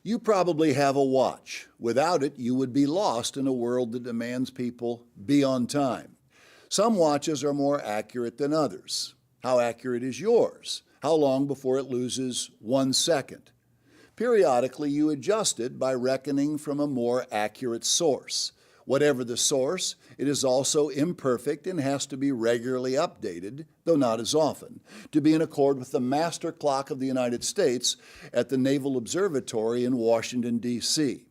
You probably have a watch. Without it, you would be lost in a world that demands people be on time. Some watches are more accurate than others. How accurate is yours? How long before it loses 1 second? Periodically, you adjust it by reckoning from a more accurate source. Whatever the source, it is also imperfect and has to be regularly updated, though not as often, to be in accord with the master clock of the United States at the Naval Observatory in Washington, D.C.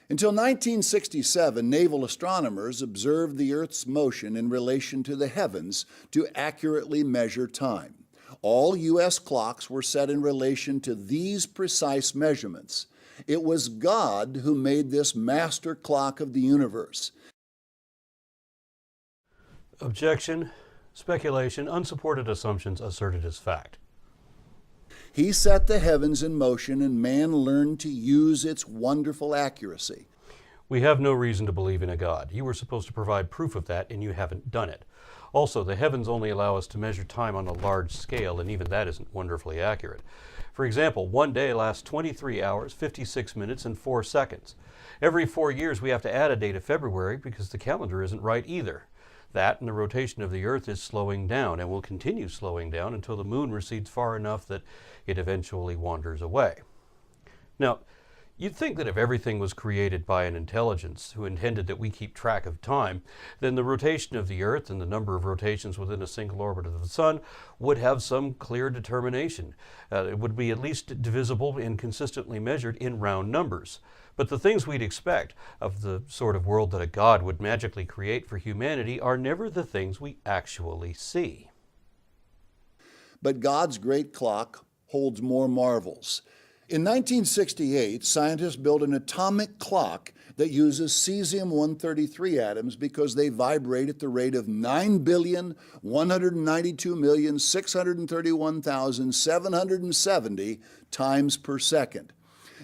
Until 1967, naval astronomers observed the Earth's motion in relation to the heavens to accurately measure time. All U.S. clocks were set in relation to these precise measurements. It was God who made this master clock of the universe. Objection, speculation, unsupported assumptions asserted as fact. He set the heavens in motion, and man learned to use its wonderful accuracy. We have no reason to believe in a God. You were supposed to provide proof of that, and you haven't done it. Also, the heavens only allow us to measure time on a large scale, and even that isn't wonderfully accurate. For example, one day lasts 23 hours, 56 minutes, and 4 seconds. Every 4 years we have to add a day to February because the calendar isn't right either. That and the rotation of the Earth is slowing down and will continue slowing down until the moon recedes far enough that it eventually wanders away. Now, you'd think that if everything was created by an intelligence who intended that we keep track of time, then the rotation of the Earth and the number of rotations within a single orbit of the Sun would have some clear determination. It would be at least divisible and consistently measured in round numbers. But the things we'd expect of the sort of world that a God would magically create for humanity are never the things we actually see. But God's great clock holds more marvels. In 1968, scientists built an atomic clock that uses cesium-133 atoms because they vibrate at the rate of 9,192,631,770 times per second.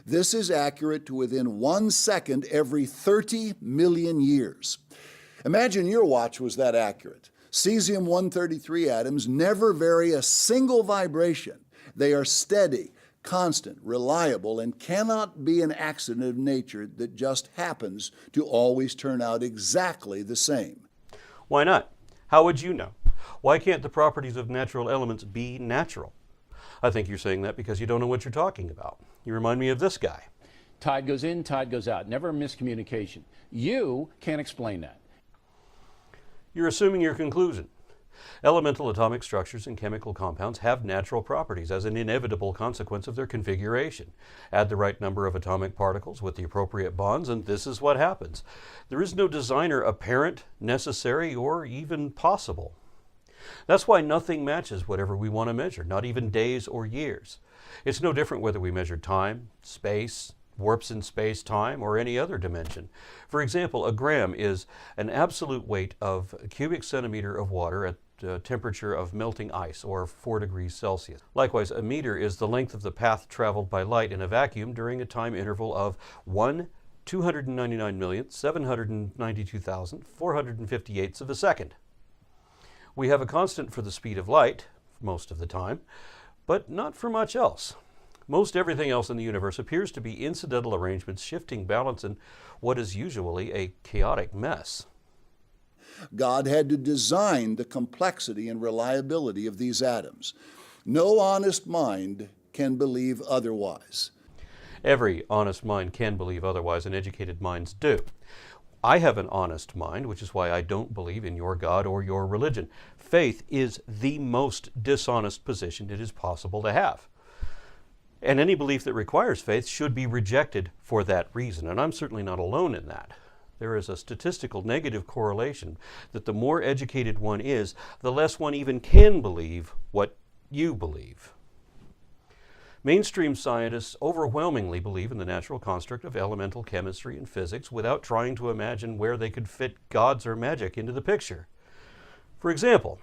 This is accurate to within 1 second every 30 million years. Imagine your watch was that accurate. Cesium-133 atoms never vary a single vibration. They are steady, constant, reliable, and cannot be an accident of nature that just happens to always turn out exactly the same. Why not? How would you know? Why can't the properties of natural elements be natural? I think you're saying that because you don't know what you're talking about. You remind me of this guy. Tide goes in, tide goes out. Never a miscommunication. You can't explain that. You're assuming your conclusion. Elemental atomic structures and chemical compounds have natural properties as an inevitable consequence of their configuration. Add the right number of atomic particles with the appropriate bonds, and this is what happens. There is no designer apparent, necessary, or even possible. That's why nothing matches whatever we want to measure, not even days or years. It's no different whether we measure time, space, warps in space-time, or any other dimension. For example, a gram is an absolute weight of a cubic centimeter of water at a temperature of melting ice, or 4 degrees Celsius. Likewise, a meter is the length of the path traveled by light in a vacuum during a time interval of 1/299,792,458 of a second. We have a constant for the speed of light, most of the time, but not for much else. Most everything else in the universe appears to be incidental arrangements shifting balance in what is usually a chaotic mess. God had to design the complexity and reliability of these atoms. No honest mind can believe otherwise. Every honest mind can believe otherwise, and educated minds do. I have an honest mind, which is why I don't believe in your God or your religion. Faith is the most dishonest position it is possible to have. And any belief that requires faith should be rejected for that reason, and I'm certainly not alone in that. There is a statistical negative correlation that the more educated one is, the less one even can believe what you believe. Mainstream scientists overwhelmingly believe in the natural construct of elemental chemistry and physics without trying to imagine where they could fit gods or magic into the picture. For example,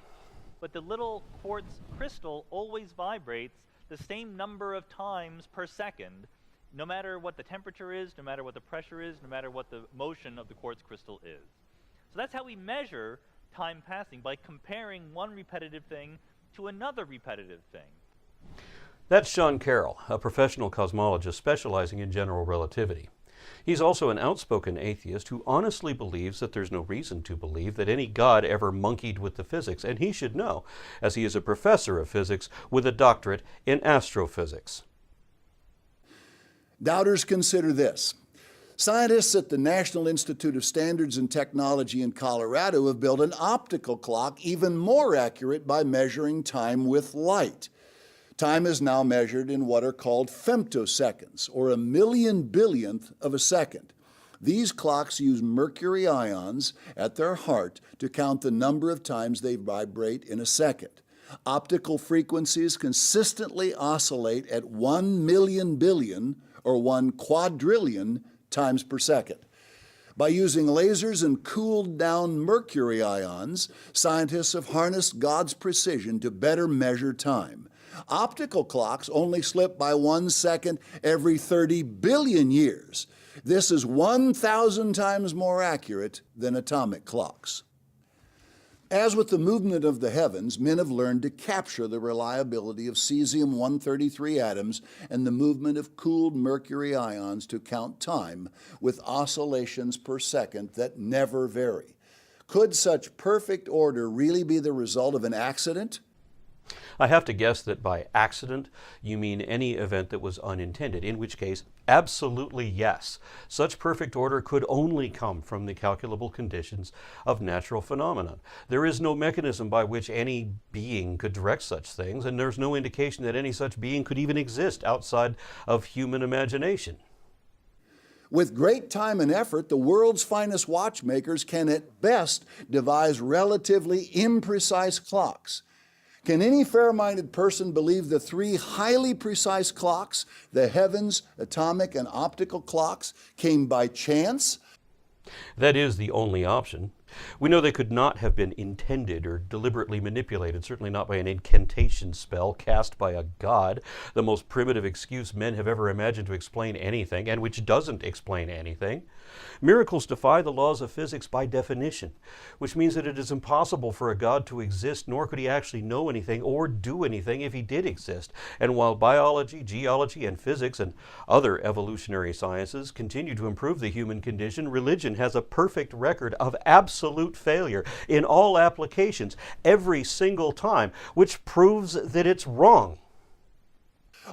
but the little quartz crystal always vibrates the same number of times per second, no matter what the temperature is, no matter what the pressure is, no matter what the motion of the quartz crystal is. So that's how we measure time passing, by comparing one repetitive thing to another repetitive thing. That's Sean Carroll, a professional cosmologist specializing in general relativity. He's also an outspoken atheist who honestly believes that there's no reason to believe that any god ever monkeyed with the physics, and he should know, as he is a professor of physics with a doctorate in astrophysics. Doubters consider this. Scientists at the National Institute of Standards and Technology in Colorado have built an optical clock even more accurate by measuring time with light. Time is now measured in what are called femtoseconds, or a million billionth of a second. These clocks use mercury ions at their heart to count the number of times they vibrate in a second. Optical frequencies consistently oscillate at 1 million billion, or 1 quadrillion times per second. By using lasers and cooled down mercury ions, scientists have harnessed God's precision to better measure time. Optical clocks only slip by 1 second every 30 billion years. This is 1,000 times more accurate than atomic clocks. As with the movement of the heavens, men have learned to capture the reliability of cesium-133 atoms and the movement of cooled mercury ions to count time with oscillations per second that never vary. Could such perfect order really be the result of an accident? I have to guess that by accident, you mean any event that was unintended, in which case, absolutely yes. Such perfect order could only come from the calculable conditions of natural phenomena. There is no mechanism by which any being could direct such things, and there's no indication that any such being could even exist outside of human imagination. With great time and effort, the world's finest watchmakers can at best devise relatively imprecise clocks. Can any fair-minded person believe the 3 highly precise clocks, the heavens, atomic, and optical clocks, came by chance? That is the only option. We know they could not have been intended or deliberately manipulated, certainly not by an incantation spell cast by a god, the most primitive excuse men have ever imagined to explain anything, and which doesn't explain anything. Miracles defy the laws of physics by definition, which means that it is impossible for a god to exist, nor could he actually know anything or do anything if he did exist. And while biology, geology, and physics and other evolutionary sciences continue to improve the human condition, religion has a perfect record of absolute failure in all applications every single time, which proves that it's wrong.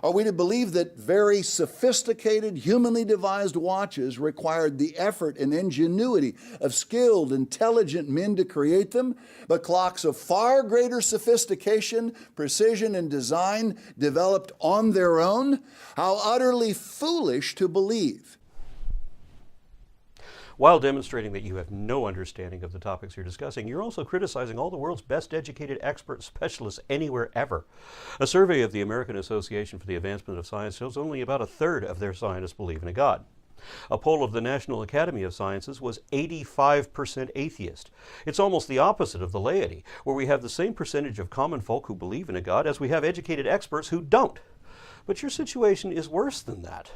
Are we to believe that very sophisticated, humanly devised watches required the effort and ingenuity of skilled, intelligent men to create them, but clocks of far greater sophistication, precision, and design developed on their own? How utterly foolish to believe. While demonstrating that you have no understanding of the topics you're discussing, you're also criticizing all the world's best educated expert specialists anywhere ever. A survey of the American Association for the Advancement of Science shows only about 1/3 of their scientists believe in a God. A poll of the National Academy of Sciences was 85% atheist. It's almost the opposite of the laity, where we have the same percentage of common folk who believe in a God as we have educated experts who don't. But your situation is worse than that.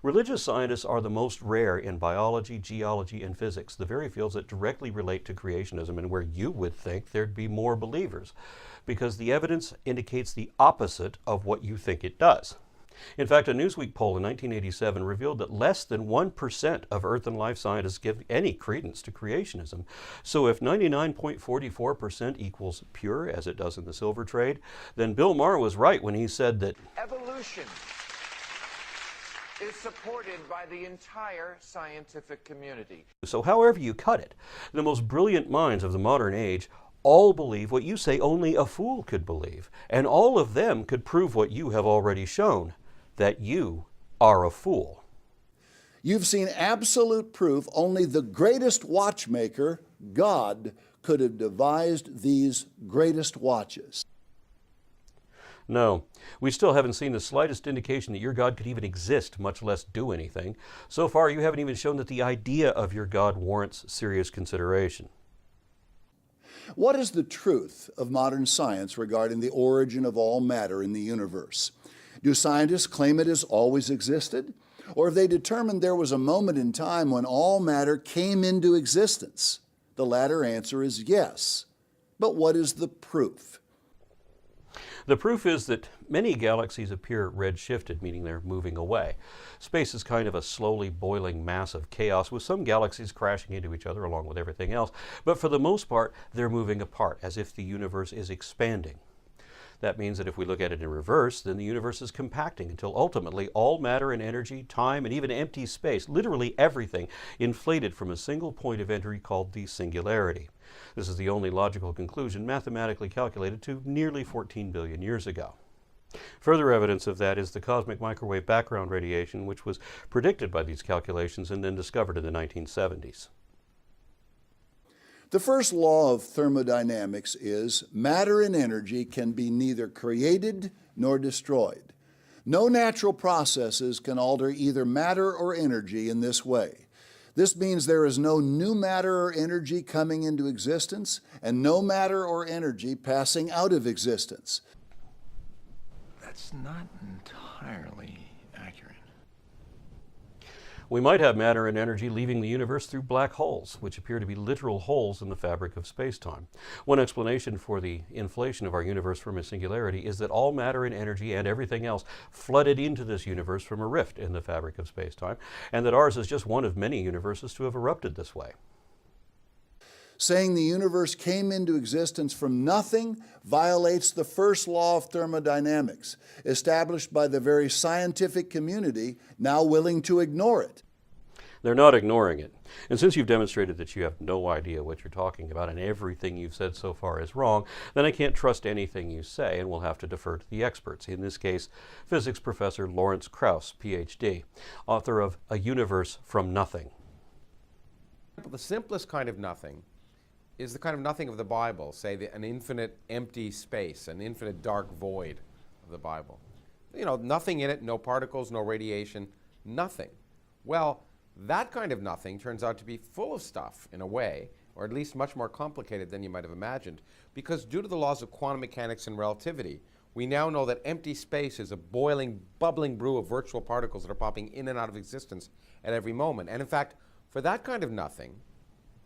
Religious scientists are the most rare in biology, geology, and physics, the very fields that directly relate to creationism and where you would think there'd be more believers, because the evidence indicates the opposite of what you think it does. In fact, a Newsweek poll in 1987 revealed that less than 1% of Earth and life scientists give any credence to creationism. So if 99.44% equals pure, as it does in the silver trade, then Bill Maher was right when he said that evolution is supported by the entire scientific community. So however you cut it, the most brilliant minds of the modern age all believe what you say only a fool could believe, and all of them could prove what you have already shown, that you are a fool. You've seen absolute proof only the greatest watchmaker, God, could have devised these greatest watches. No, we still haven't seen the slightest indication that your God could even exist, much less do anything. So far, you haven't even shown that the idea of your God warrants serious consideration. What is the truth of modern science regarding the origin of all matter in the universe? Do scientists claim it has always existed? Or have they determined there was a moment in time when all matter came into existence? The latter answer is yes. But what is the proof? The proof is that many galaxies appear red-shifted, meaning they're moving away. Space is kind of a slowly boiling mass of chaos, with some galaxies crashing into each other along with everything else, but for the most part, they're moving apart, as if the universe is expanding. That means that if we look at it in reverse, then the universe is compacting until ultimately all matter and energy, time, and even empty space, literally everything, inflated from a single point of entry called the singularity. This is the only logical conclusion mathematically calculated to nearly 14 billion years ago. Further evidence of that is the cosmic microwave background radiation, which was predicted by these calculations and then discovered in the 1970s. The first law of thermodynamics is matter and energy can be neither created nor destroyed. No natural processes can alter either matter or energy in this way. This means there is no new matter or energy coming into existence and no matter or energy passing out of existence. That's not entirely accurate. We might have matter and energy leaving the universe through black holes, which appear to be literal holes in the fabric of space-time. One explanation for the inflation of our universe from a singularity is that all matter and energy and everything else flooded into this universe from a rift in the fabric of space-time, and that ours is just one of many universes to have erupted this way. Saying the universe came into existence from nothing violates the first law of thermodynamics, established by the very scientific community now willing to ignore it. They're not ignoring it. And since you've demonstrated that you have no idea what you're talking about and everything you've said so far is wrong, then I can't trust anything you say and we'll have to defer to the experts. In this case, physics professor Lawrence Krauss, PhD, author of A Universe from Nothing. The simplest kind of nothing is the kind of nothing of the Bible, say an infinite empty space, an infinite dark void of the Bible. You know, nothing in it, no particles, no radiation, nothing. Well, that kind of nothing turns out to be full of stuff in a way, or at least much more complicated than you might have imagined, because due to the laws of quantum mechanics and relativity, we now know that empty space is a boiling, bubbling brew of virtual particles that are popping in and out of existence at every moment. And in fact, for that kind of nothing,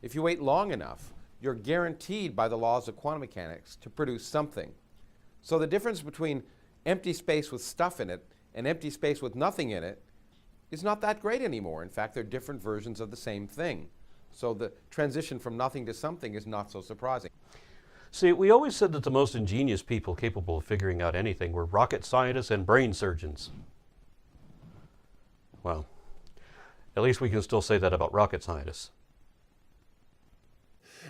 if you wait long enough, you're guaranteed by the laws of quantum mechanics to produce something. So the difference between empty space with stuff in it and empty space with nothing in it is not that great anymore. In fact, they're different versions of the same thing. So the transition from nothing to something is not so surprising. See, we always said that the most ingenious people capable of figuring out anything were rocket scientists and brain surgeons. Well, at least we can still say that about rocket scientists.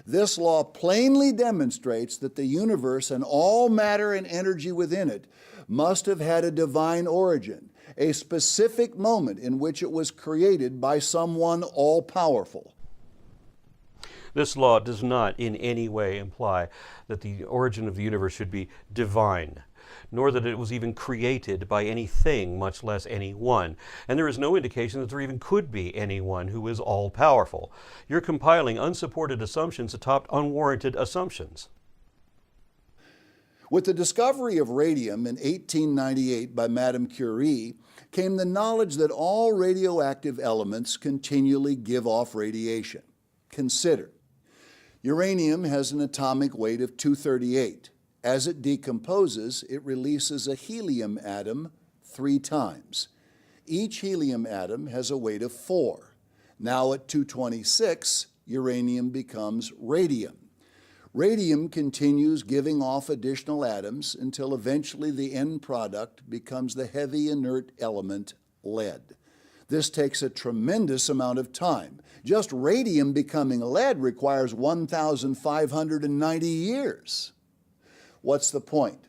This law plainly demonstrates that the universe and all matter and energy within it must have had a divine origin, a specific moment in which it was created by someone all-powerful. This law does not in any way imply that the origin of the universe should be divine, nor that it was even created by anything, much less anyone. And there is no indication that there even could be anyone who is all-powerful. You're compiling unsupported assumptions atop unwarranted assumptions. With the discovery of radium in 1898 by Madame Curie came the knowledge that all radioactive elements continually give off radiation. Consider, uranium has an atomic weight of 238. As it decomposes, it releases a helium atom 3 times. Each helium atom has a weight of 4. Now at 226, uranium becomes radium. Radium continues giving off additional atoms until eventually the end product becomes the heavy inert element lead. This takes a tremendous amount of time. Just radium becoming lead requires 1,590 years. What's the point?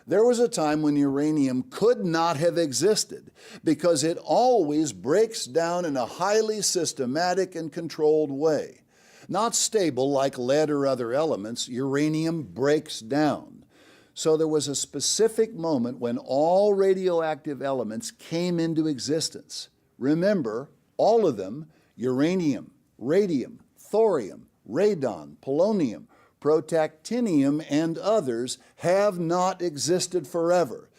There was a time when uranium could not have existed because it always breaks down in a highly systematic and controlled way. Not stable like lead or other elements, uranium breaks down. So there was a specific moment when all radioactive elements came into existence. Remember, all of them, uranium, radium, thorium, radon, polonium, protactinium, and others have not existed forever.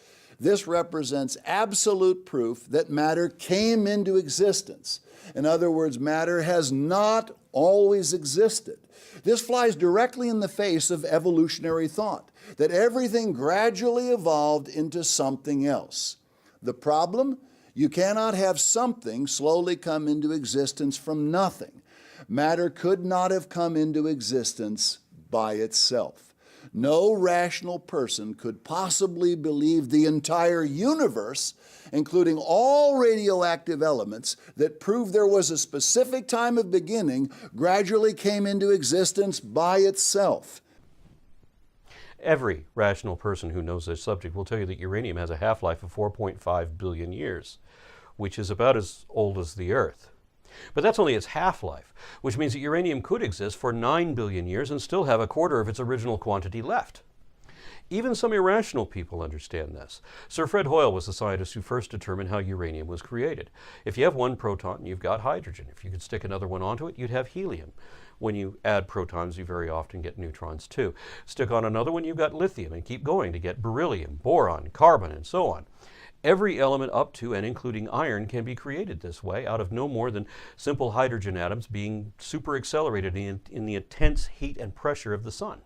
This represents absolute proof that matter came into existence. In other words, matter has not always existed. This flies directly in the face of evolutionary thought, that everything gradually evolved into something else. The problem? You cannot have something slowly come into existence from nothing. Matter could not have come into existence by itself. No rational person could possibly believe the entire universe, including all radioactive elements that prove there was a specific time of beginning, gradually came into existence by itself. Every rational person who knows this subject will tell you that uranium has a half-life of 4.5 billion years, which is about as old as the Earth. But that's only its half-life, which means that uranium could exist for 9 billion years and still have a quarter of its original quantity left. Even some irrational people understand this. Sir Fred Hoyle was the scientist who first determined how uranium was created. If you have one proton, you've got hydrogen. If you could stick another one onto it, you'd have helium. When you add protons, you very often get neutrons too. Stick on another one, you've got lithium, and keep going to get beryllium, boron, carbon, and so on. Every element up to and including iron can be created this way out of no more than simple hydrogen atoms being super accelerated in the intense heat and pressure of the sun.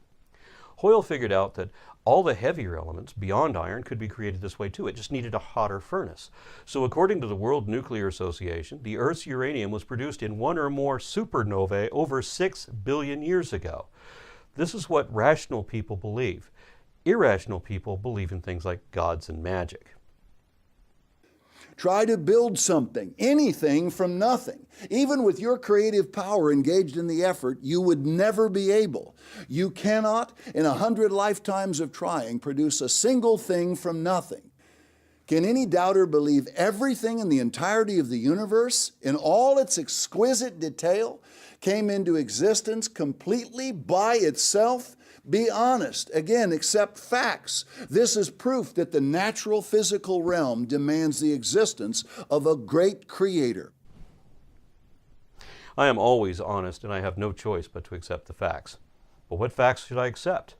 Hoyle figured out that all the heavier elements beyond iron could be created this way too. It just needed a hotter furnace. So according to the World Nuclear Association, the Earth's uranium was produced in one or more supernovae over 6 billion years ago. This is what rational people believe. Irrational people believe in things like gods and magic. Try to build something, anything from nothing. Even with your creative power engaged in the effort, you would never be able. You cannot, in 100 lifetimes of trying, produce a single thing from nothing. Can any doubter believe everything in the entirety of the universe, in all its exquisite detail, came into existence completely by itself? Be honest. Again, accept facts. This is proof that the natural physical realm demands the existence of a great creator. I am always honest, and I have no choice but to accept the facts. But what facts should I accept?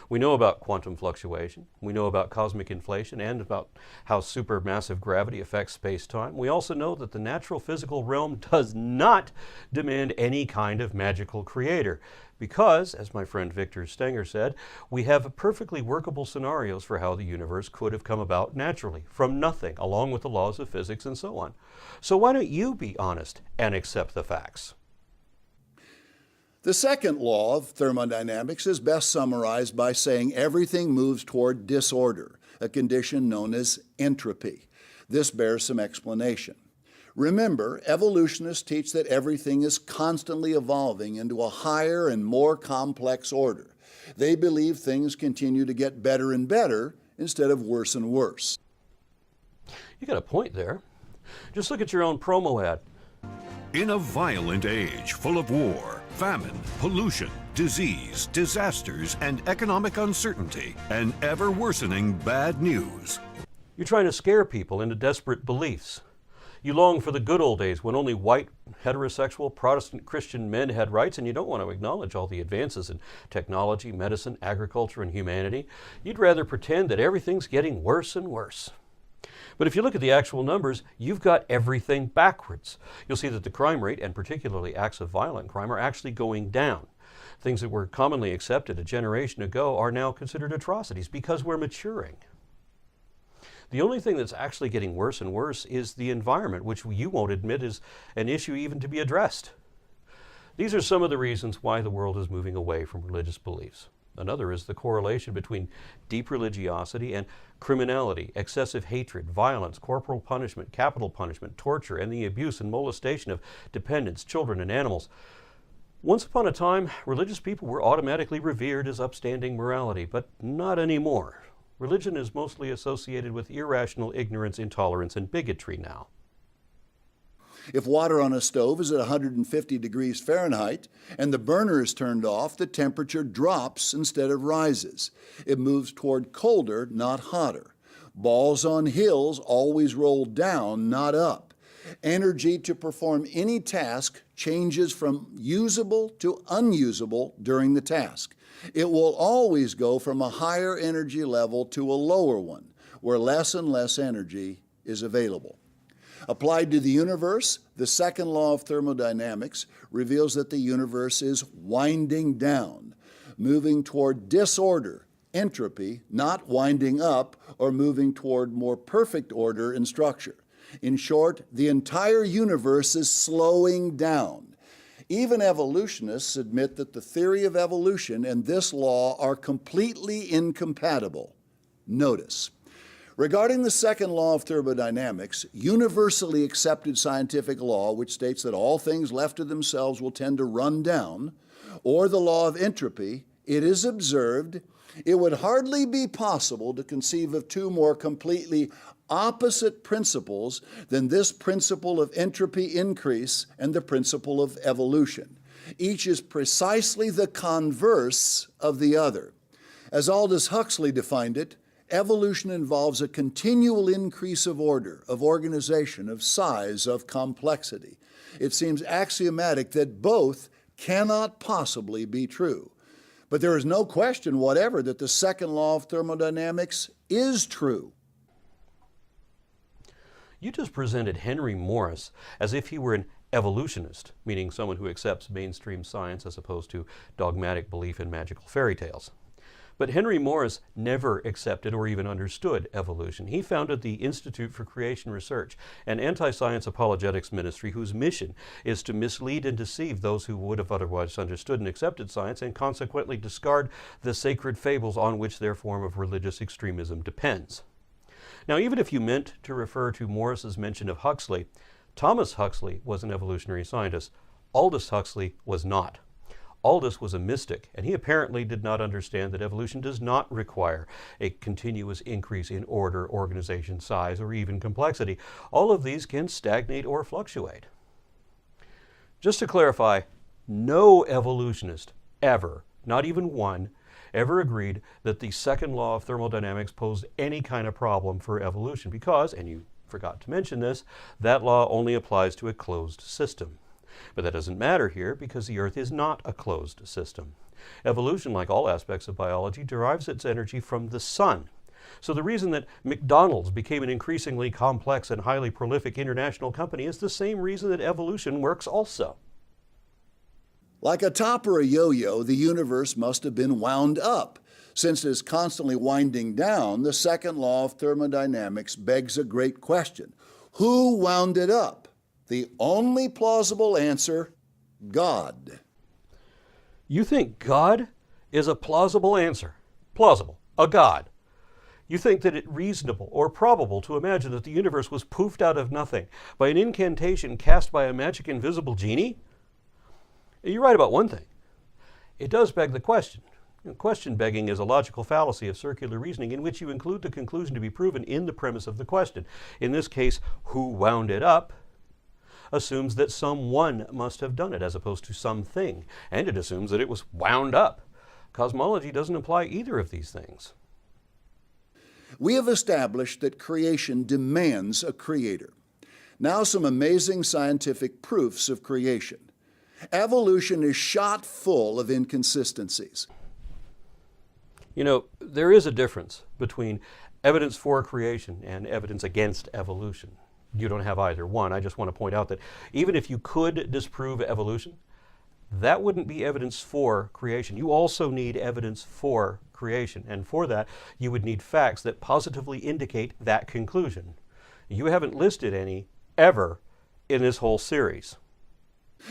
We know about quantum fluctuation, we know about cosmic inflation, and about how supermassive gravity affects space-time. We also know that the natural physical realm does not demand any kind of magical creator, because, as my friend Victor Stenger said, we have perfectly workable scenarios for how the universe could have come about naturally, from nothing, along with the laws of physics and so on. So why don't you be honest and accept the facts? The second law of thermodynamics is best summarized by saying everything moves toward disorder, a condition known as entropy. This bears some explanation. Remember, evolutionists teach that everything is constantly evolving into a higher and more complex order. They believe things continue to get better and better instead of worse and worse. You got a point there. Just look at your own promo ad. In a violent age full of war, famine, pollution, disease, disasters, and economic uncertainty, and ever-worsening bad news. You're trying to scare people into desperate beliefs. You long for the good old days when only white, heterosexual, Protestant Christian men had rights, and you don't want to acknowledge all the advances in technology, medicine, agriculture, and humanity. You'd rather pretend that everything's getting worse and worse. But if you look at the actual numbers, you've got everything backwards. You'll see that the crime rate, and particularly acts of violent crime, are actually going down. Things that were commonly accepted a generation ago are now considered atrocities because we're maturing. The only thing that's actually getting worse and worse is the environment, which you won't admit is an issue even to be addressed. These are some of the reasons why the world is moving away from religious beliefs. Another is the correlation between deep religiosity and criminality, excessive hatred, violence, corporal punishment, capital punishment, torture, and the abuse and molestation of dependents, children, and animals. Once upon a time, religious people were automatically revered as upstanding morality, but not anymore. Religion is mostly associated with irrational ignorance, intolerance, and bigotry now. If water on a stove is at 150 degrees Fahrenheit and the burner is turned off, the temperature drops instead of rises. It moves toward colder, not hotter. Balls on hills always roll down, not up. Energy to perform any task changes from usable to unusable during the task. It will always go from a higher energy level to a lower one. where less and less energy is available. Applied to the universe, the second law of thermodynamics reveals that the universe is winding down, moving toward disorder, entropy, not winding up or moving toward more perfect order and structure. In short, the entire universe is slowing down. Even evolutionists admit that the theory of evolution and this law are completely incompatible. Notice, regarding the second law of thermodynamics, universally accepted scientific law, which states that all things left to themselves will tend to run down, or the law of entropy, it is observed it would hardly be possible to conceive of two more completely opposite principles than this principle of entropy increase and the principle of evolution. Each is precisely the converse of the other. As Aldous Huxley defined it, evolution involves a continual increase of order, of organization, of size, of complexity. It seems axiomatic that both cannot possibly be true. But there is no question whatever that the second law of thermodynamics is true. You just presented Henry Morris as if he were an evolutionist, meaning someone who accepts mainstream science as opposed to dogmatic belief in magical fairy tales. But Henry Morris never accepted or even understood evolution. He founded the Institute for Creation Research, an anti-science apologetics ministry whose mission is to mislead and deceive those who would have otherwise understood and accepted science and consequently discard the sacred fables on which their form of religious extremism depends. Now, even if you meant to refer to Morris's mention of Huxley, Thomas Huxley was an evolutionary scientist. Aldous Huxley was not. Aldous was a mystic, and he apparently did not understand that evolution does not require a continuous increase in order, organization, size, or even complexity. All of these can stagnate or fluctuate. Just to clarify, no evolutionist ever, not even one, ever agreed that the second law of thermodynamics posed any kind of problem for evolution because, and you forgot to mention this, that law only applies to a closed system. But that doesn't matter here because the Earth is not a closed system. Evolution, like all aspects of biology, derives its energy from the sun. So the reason that McDonald's became an increasingly complex and highly prolific international company is the same reason that evolution works also. Like a top or a yo-yo, the universe must have been wound up. Since it is constantly winding down, the second law of thermodynamics begs a great question. Who wound it up? The only plausible answer, God. You think God is a plausible answer? Plausible. A God. You think that it's reasonable or probable to imagine that the universe was poofed out of nothing by an incantation cast by a magic invisible genie? You're right about one thing. It does beg the question. Question begging is a logical fallacy of circular reasoning in which you include the conclusion to be proven in the premise of the question. In this case, who wound it up assumes that someone must have done it as opposed to something, and it assumes that it was wound up. Cosmology doesn't imply either of these things. We have established that creation demands a creator. Now some amazing scientific proofs of creation. Evolution is shot full of inconsistencies. You know, there is a difference between evidence for creation and evidence against evolution. You don't have either one. I just want to point out that even if you could disprove evolution, that wouldn't be evidence for creation. You also need evidence for creation, and for that, you would need facts that positively indicate that conclusion. You haven't listed any ever in this whole series.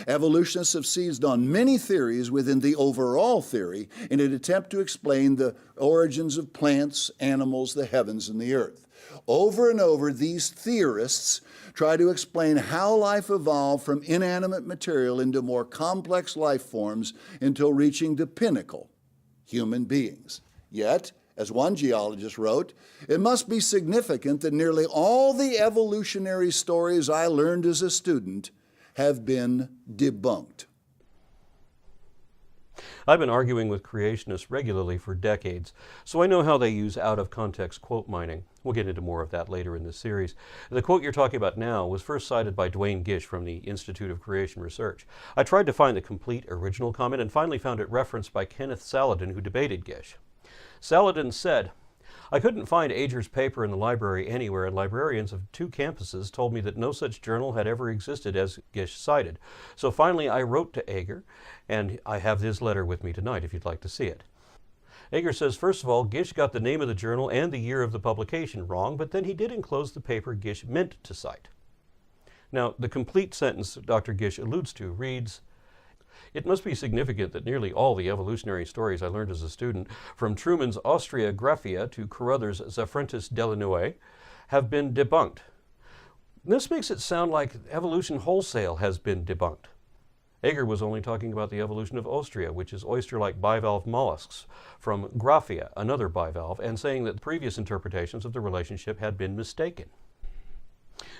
Evolutionists have seized on many theories within the overall theory in an attempt to explain the origins of plants, animals, the heavens, and the earth. Over and over, these theorists try to explain how life evolved from inanimate material into more complex life forms until reaching the pinnacle, human beings. Yet, as one geologist wrote, it must be significant that nearly all the evolutionary stories I learned as a student have been debunked. I've been arguing with creationists regularly for decades, so I know how they use out-of-context quote mining. We'll get into more of that later in this series. The quote you're talking about now was first cited by Duane Gish from the Institute of Creation Research. I tried to find the complete original comment and finally found it referenced by Kenneth Saladin, who debated Gish. Saladin said, I couldn't find Ager's paper in the library anywhere, and librarians of 2 campuses told me that no such journal had ever existed as Gish cited. So finally I wrote to Ager, and I have his letter with me tonight if you'd like to see it. Ager says, first of all, Gish got the name of the journal and the year of the publication wrong, but then he did enclose the paper Gish meant to cite. Now, the complete sentence Dr. Gish alludes to reads, "It must be significant that nearly all the evolutionary stories I learned as a student, from Truman's Austria-Graphia to Carruthers' Zaffrentis Delannoy, have been debunked. This makes it sound like evolution wholesale has been debunked." Ager was only talking about the evolution of Ostrea, which is oyster-like bivalve mollusks, from Graphia, another bivalve, and saying that the previous interpretations of the relationship had been mistaken.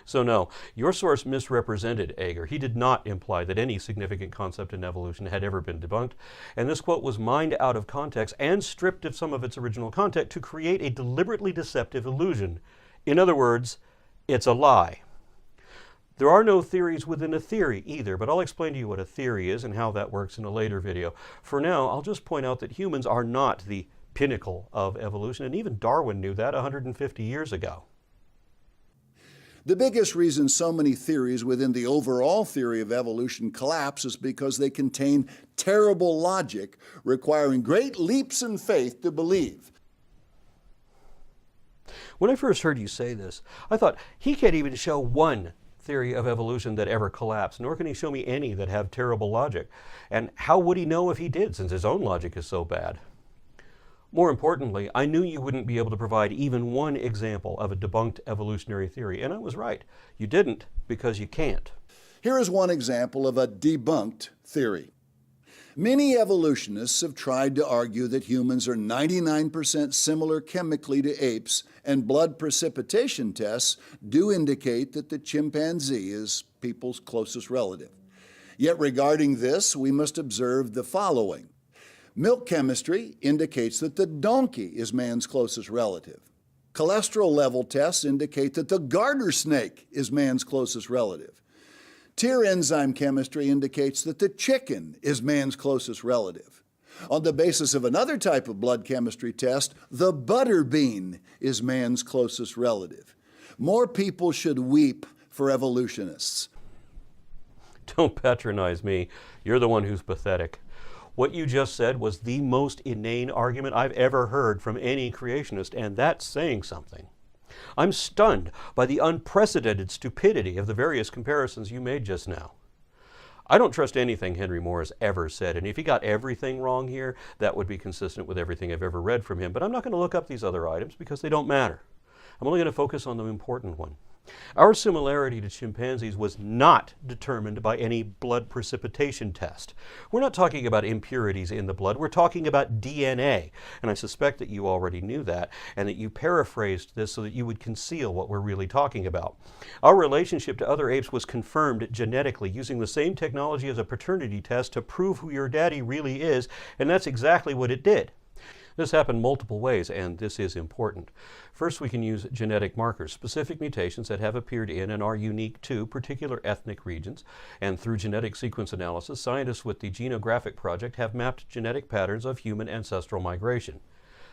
So no, your source misrepresented Ager. He did not imply that any significant concept in evolution had ever been debunked, and this quote was mined out of context and stripped of some of its original content to create a deliberately deceptive illusion. In other words, it's a lie. There are no theories within a theory either, but I'll explain to you what a theory is and how that works in a later video. For now, I'll just point out that humans are not the pinnacle of evolution, and even Darwin knew that 150 years ago. The biggest reason so many theories within the overall theory of evolution collapse is because they contain terrible logic requiring great leaps in faith to believe. When I first heard you say this, I thought, he can't even show one theory of evolution that ever collapsed, nor can he show me any that have terrible logic. And how would he know if he did, since his own logic is so bad? More importantly, I knew you wouldn't be able to provide even one example of a debunked evolutionary theory, and I was right. You didn't, because you can't. Here is one example of a debunked theory. Many evolutionists have tried to argue that humans are 99% similar chemically to apes, and blood precipitation tests do indicate that the chimpanzee is people's closest relative. Yet regarding this, we must observe the following. Milk chemistry indicates that the donkey is man's closest relative. Cholesterol level tests indicate that the garter snake is man's closest relative. Tear enzyme chemistry indicates that the chicken is man's closest relative. On the basis of another type of blood chemistry test, the butter bean is man's closest relative. More people should weep for evolutionists. Don't patronize me. You're the one who's pathetic. What you just said was the most inane argument I've ever heard from any creationist, and that's saying something. I'm stunned by the unprecedented stupidity of the various comparisons you made just now. I don't trust anything Henry Moore has ever said, and if he got everything wrong here, that would be consistent with everything I've ever read from him, but I'm not going to look up these other items because they don't matter. I'm only going to focus on the important one. Our similarity to chimpanzees was not determined by any blood precipitation test. We're not talking about impurities in the blood, we're talking about DNA. And I suspect that you already knew that, and that you paraphrased this so that you would conceal what we're really talking about. Our relationship to other apes was confirmed genetically using the same technology as a paternity test to prove who your daddy really is, and that's exactly what it did. This happened multiple ways, and this is important. First, we can use genetic markers, specific mutations that have appeared in and are unique to particular ethnic regions. And through genetic sequence analysis, scientists with the Genographic Project have mapped genetic patterns of human ancestral migration.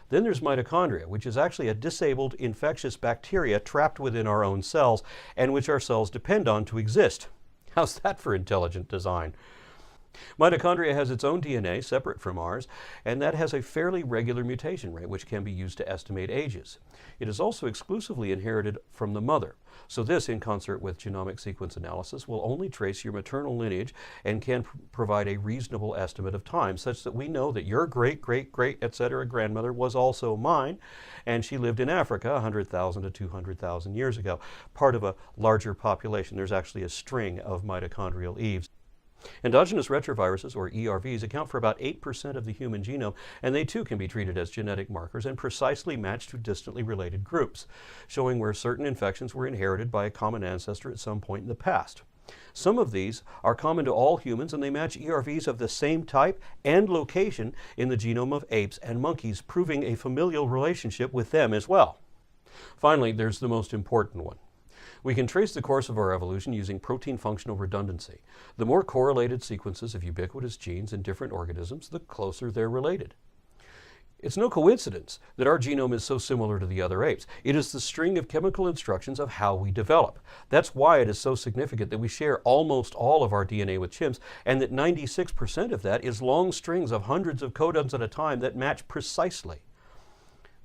Then there's mitochondria, which is actually a disabled infectious bacteria trapped within our own cells, and which our cells depend on to exist. How's that for intelligent design? Mitochondria has its own DNA, separate from ours, and that has a fairly regular mutation rate, which can be used to estimate ages. It is also exclusively inherited from the mother. So this, in concert with genomic sequence analysis, will only trace your maternal lineage and can provide a reasonable estimate of time, such that we know that your great-great-great, etc. grandmother was also mine, and she lived in Africa 100,000 to 200,000 years ago, part of a larger population. There's actually a string of mitochondrial Eves. Endogenous retroviruses, or ERVs, account for about 8% of the human genome, and they too can be treated as genetic markers and precisely matched to distantly related groups, showing where certain infections were inherited by a common ancestor at some point in the past. Some of these are common to all humans, and they match ERVs of the same type and location in the genome of apes and monkeys, proving a familial relationship with them as well. Finally, there's the most important one. We can trace the course of our evolution using protein functional redundancy. The more correlated sequences of ubiquitous genes in different organisms, the closer they're related. It's no coincidence that our genome is so similar to the other apes. It is the string of chemical instructions of how we develop. That's why it is so significant that we share almost all of our DNA with chimps, and that 96% of that is long strings of hundreds of codons at a time that match precisely.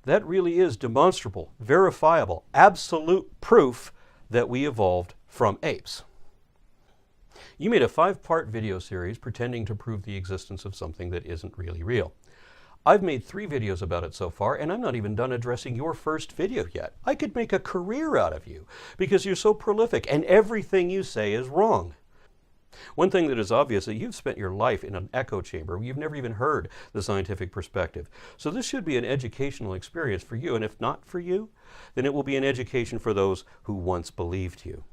That really is demonstrable, verifiable, absolute proof that we evolved from apes. You made a 5-part video series pretending to prove the existence of something that isn't really real. I've made 3 videos about it so far, and I'm not even done addressing your first video yet. I could make a career out of you because you're so prolific and everything you say is wrong. One thing that is obvious is that you've spent your life in an echo chamber. You've never even heard the scientific perspective. So this should be an educational experience for you, and if not for you, then it will be an education for those who once believed you.